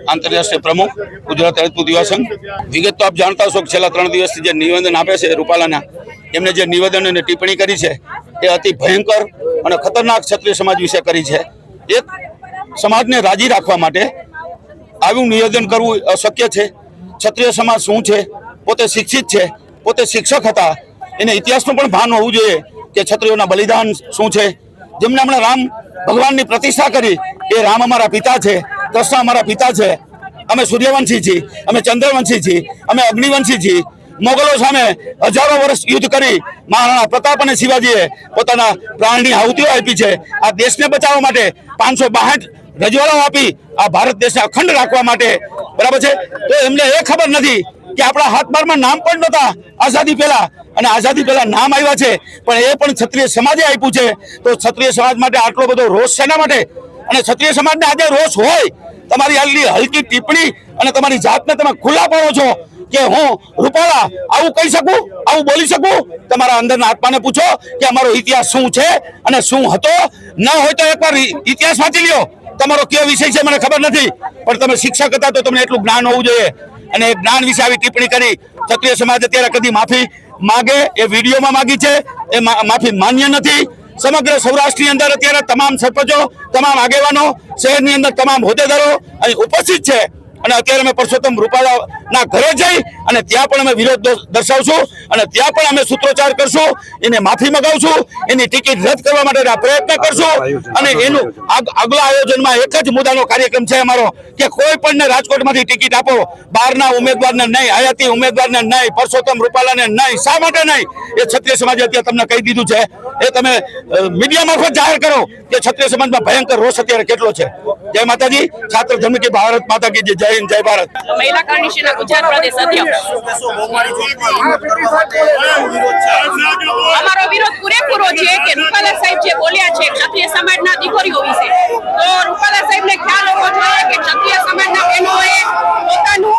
आंतरराष्ट्रीय प्रमुख गुजरात राजपूत युवा संघ। विगत तो आप जानता हो कि छेल्ला 3 दिवस जे निवेदन आपे छे रूपालाना एमने जे निवेदन ने टिप्पणी करी छे ए अति भयंकर और खतरनाक क्षत्रिय समाज विषे करी छे। एक समाज ने राजी राखवा माटे आवुं निवेदन करवुं अशक्य छे। क्षत्रिय समाज शुं छे, पोते शिक्षित छे, पोते शिक्षक हता, एने इतिहासनुं पण भान होवुं जोईए कि क्षत्रियोना बलिदान शुं छे। जेमणे हमणे राम भगवाननी प्रतिष्ठा करी ए राम अमारा पिता छे, कृष्ण अमारा पिता छे। अमे सूर्यवंशी छीए, अमे चंद्रवंशी छीए, अमे अग्निवंशी छीए। मोगलो सामे हजारों वर्ष युद्ध करी महाराणा प्रताप अने शिवाजीए पोताना प्राणनी आहुतिओ आपी छे। आ देशने बचाववा माटे 562 रजवाड़ाओ आपी आ भारत देशने अखंड राखवा माटे, बराबर छे। तो एमने ए खबर नथी कि आपणा हाथबाરમાં नाम पण नहोता आजादी पहेला, અને આઝાદી પહેલા નામ આવ્યા છે પણ એ પણ ક્ષત્રિય સમાજે આપ્યું છે। તો ક્ષત્રિય સમાજ માટે આટલો બધો રોષ શેના માટે? અને ક્ષત્રિય સમાજને આજે રોષ હોય તમારી આટલી હલકી ટિપ્પણી અને તમારી જાતને તમે ખુલ્લા પાડો છો કે હું રૂપાલા આવું કહી શકું, આવું બોલી શકું? તમારા અંદરના આત્માને પૂછો કે અમારો ઇતિહાસ શું છે અને શું હતો। ન હોય તો એકવાર ઇતિહાસ વાંચી લ્યો। તમારો કયો વિષય છે મને ખબર નથી, પણ તમે શિક્ષક હતા તો તમને એટલું જ્ઞાન હોવું જોઈએ। અને જ્ઞાન વિશે આવી ટિપ્પણી કરી ક્ષત્રિય સમાજ અત્યારે કદી માફી मागे ए वीडियो में मांगी है ए माफी मान्य नहीं। समग्र सौराष्ट्र अंदर अत्यारे तमाम सरपंचों, तमाम आगेवानो, शहर अंदर तमाम होद्देदारो अहीं उपस्थित है। અને અત્યારે અમે પરસોત્તમ રૂપાલાના ઘરે જઈ અને ત્યાં પણ અમે વિરોધ દર્શાવશું અને ત્યાં પણ અમે સૂત્રોચ્ચાર કરશું, એને માફી મગાવશું, એની ટિકિટ રદ કરવા માટેના પ્રયત્ન કરશું। અને એનું આગલા આયોજનમાં એક જ મુદ્દાનો કાર્યક્રમ છે અમારો કે કોઈ પણને રાજકોટમાંથી ટિકિટ આપો, બહારના ઉમેદવારને નહીં, હયાતી ઉમેદવારને નહીં, પરસોત્તમ રૂપાલાને નહીં। શા માટે નહીં? એ ક્ષત્રિય સમાજે અત્યારે તમને કહી દીધું છે। એ તમે મીડિયા મારફત જાહેર કરો કે ક્ષત્રિય સમાજમાં ભયંકર રોષ અત્યારે કેટલો છે। જય માતાજી, છાત્ર ધર્મ की भारत माता की जय हिंद, जय भारत। महिला कर्णिशीना गुजरात प्रदेश अध्यक्ष અમારો વિરોધ પૂરેપૂરો છે કે રૂપાલા સાહેબ જે બોલ્યા છે ક્ષત્રિય સમાજના દીકરીઓ વિશે, તો રૂપાલા સાહેબને ખ્યાલ હોવો જોઈએ કે ક્ષત્રિય સમાજના બહેનોએ પોતાનું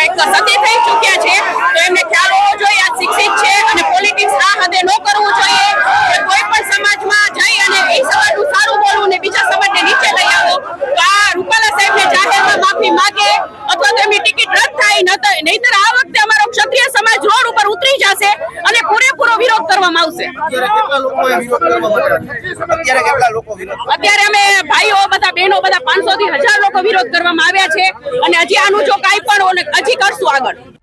એક સતી થઈ ચૂક્યા છે, તો એમને ખ્યાલ હોવો જોઈએ આ શિક્ષિત છે અને પોલિટિક્સ આ હદે ન કરવું જોઈએ કે કોઈ પણ સમાજમાં જઈ અને એ સમાજનું સારું બોલવું ને બીજા સમાજને નીચે લઈ આવો। તો આ રૂપાલા સાહેબને જાહેરમાં માફી માગે અથવા તો એમની ટિકિટ રદ થાય, નહીતર આ વખતે અમારો ક્ષત્રિય સમાજ રોડ ઉપર ઉતરી જશે અને પૂરેપૂરો વિરોધ કરવામાં આવશે। અત્યારે અમે ભાઈઓ બધા બહેનો બધા 500 થી 1000 લોકો વિરોધ કરવામાં આવ્યા છે અને હજી આનું જો કાંઈ પણ હજી કરશું આગળ।